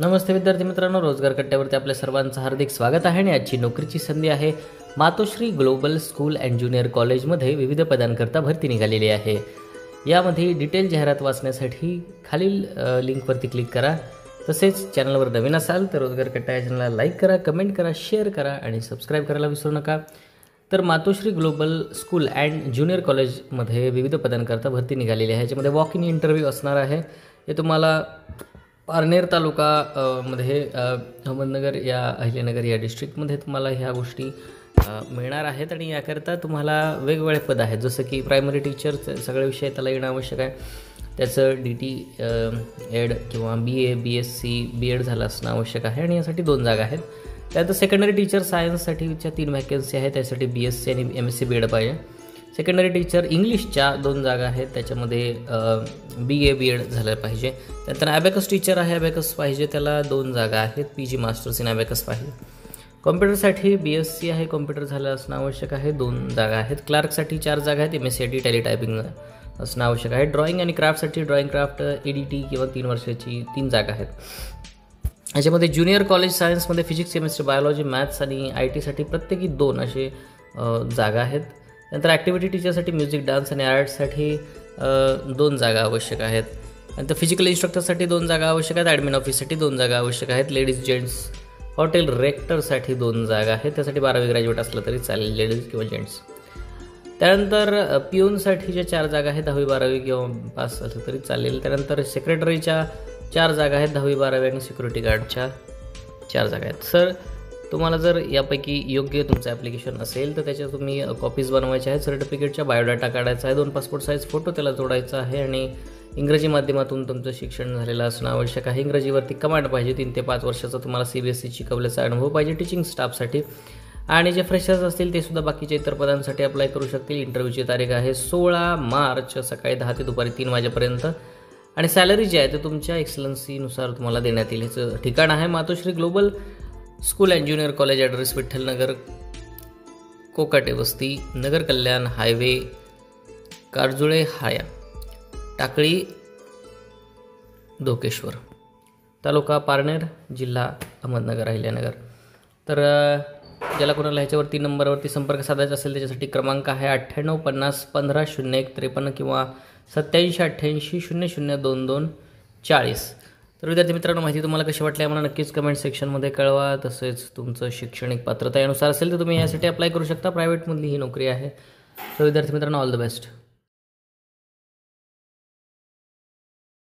नमस्ते विद्यार्थी मित्रांनो, रोजगार कट्ट्यावरती आपल्या सर्वांचं हार्दिक स्वागत आहे. आणि आजची नोकरीची संधी आहे Matoshree global school and junior कॉलेजमध्ये विविध पदांकरता भरती निघालेली आहे. यामध्ये डिटेल जाहिरात वाचण्यासाठी खालील लिंकवरती क्लिक करा. तसेच चॅनलवर नवीन असाल तर रोजगार कट्टा या चॅनलला लाईक करा, कमेंट करा, शेअर करा आणि सबस्क्राईब करायला विसरू नका. तर मातोश्री ग्लोबल स्कूल अँड ज्युनियर कॉलेजमध्ये विविध पदांकरता भरती निघालेली आहे. याच्यामध्ये वॉक इन इंटरव्ह्यू असणार आहे. हे तुम्हाला पारनेर तालुका मध्ये अहमदनगर या अहिल्यानगर या डिस्ट्रिक्टमध्ये तुम्हाला ह्या गोष्टी मिळणार आहेत. आणि याकरता तुम्हाला वेगवेगळे पद आहेत, जसं की प्रायमरी टीचर सगळे विषय त्याला येणं आवश्यक आहे. त्याचं DT एड किंवा BA BSc BEd झालं असणं आवश्यक आहे. आणि यासाठी 2 जागा आहेत. त्यात सेकंडरी टीचर सायन्ससाठीच्या 3 व्हॅकन्सी आहेत. त्यासाठी BSc आणि MSc BEd पाहिजे. सेकंडरी टीचर इंग्लिशच्या 2 जागा आहेत. त्याच्यामध्ये BA BEd झालं पाहिजे. त्यानंतर ॲबॅकस टीचर आहे, ॲबॅकस पाहिजे, त्याला 2 जागा आहेत. PG मास्टर्स इन ॲबॅकस पाहिजे. कॉम्प्युटरसाठी BSc आहे, कॉम्प्युटर झालं असणं आवश्यक आहे, 2 जागा आहेत. क्लार्कसाठी 4 जागा आहेत. MSc टॅली टायपिंग असणं आवश्यक आहे. ड्रॉइंग आणि क्राफ्टसाठी ड्रॉइंग क्राफ्ट EDT किंवा 3 वर्षाची 3 जागा आहेत. याच्यामध्ये ज्युनियर कॉलेज सायन्समध्ये फिजिक्स, केमिस्ट्री, बायोलॉजी, मॅथ्स आणि IT साठी प्रत्येकी 2 असे जागा आहेत. नंतर ॲक्टिव्हिटी टीचरसाठी म्युझिक, डान्स आणि आर्ट्ससाठी 2 जागा आवश्यक आहेत. नंतर फिजिकल इन्स्ट्रक्टरसाठी 2 जागा आवश्यक आहेत. ॲडमिन ऑफिससाठी 2 जागा आवश्यक आहेत. लेडीज जेंट्स हॉटेल रेक्टरसाठी 2 जागा आहेत. त्यासाठी 12वी ग्रॅज्युएट असलं तरी चालेल, लेडीज किंवा जेंट्स. त्यानंतर पिऊनसाठीच्या 4 जागा आहेत. 10वी 12वी किंवा पास असलं तरी चालेल. त्यानंतर सेक्रेटरीच्या 4 जागा आहेत. 10वी 12वी आणि सिक्युरिटी गार्डच्या 4 जागा आहेत. सर, तुम्हाला जर यापैकी योग्य तुमचं ॲप्लिकेशन असेल तर त्याच्या तुम्ही कॉपीज बनवायच्या आहेत. सर्टिफिकेटच्या बायोडाटा काढायचा आहे. 2 पासपोर्ट साईज फोटो त्याला जोडायचा आहे. आणि इंग्रजी माध्यमातून तुमचं शिक्षण झालेलं असणं आवश्यक आहे. इंग्रजीवरती कमांड पाहिजे. 3 ते 5 वर्षाचा तुम्हाला CBSE शिकवल्याचा अनुभव पाहिजे टीचिंग स्टाफसाठी. आणि जे फ्रेशर्स असतील ते सुद्धा बाकीच्या इतर पदांसाठी अप्लाय करू शकतील. इंटरव्ह्यूची तारीख आहे 16 मार्च सकाळी 10 ते दुपारी 3 वाजेपर्यंत. आणि सॅलरी जी आहे ते तुमच्या एक्सलन्सीनुसार तुम्हाला देण्यात येईल. ह्याचं ठिकाण आहे Matoshree global school and junior college, address Vitthalnagar, Kokate वस्ती, नगर कल्याण हायवे, कारजुळे हाया, टाकळी, धोकेश्वर, तालुका पारनेर, जिल्हा अहमदनगर, अहिल्यानगर. तर ज्याला कोणाला ह्याच्यावरती नंबरवरती संपर्क साधायचा असेल त्याच्यासाठी क्रमांक आहे 98 50 15 01 53 किंवा 87 88 00 22 40. तर विद्यार्थी मित्रांनो, माहिती तुम्हाला कशी वाटली आम्हाला नक्कीच कमेंट सेक्शनमध्ये कळवा. तसेच तुमचं शैक्षणिक पात्रता यानुसार असेल तर तुम्ही यासाठी अप्लाय करू शकता. प्रायव्हेटमधली ही नोकरी आहे. तर विद्यार्थी मित्रांनो, ऑल द बेस्ट.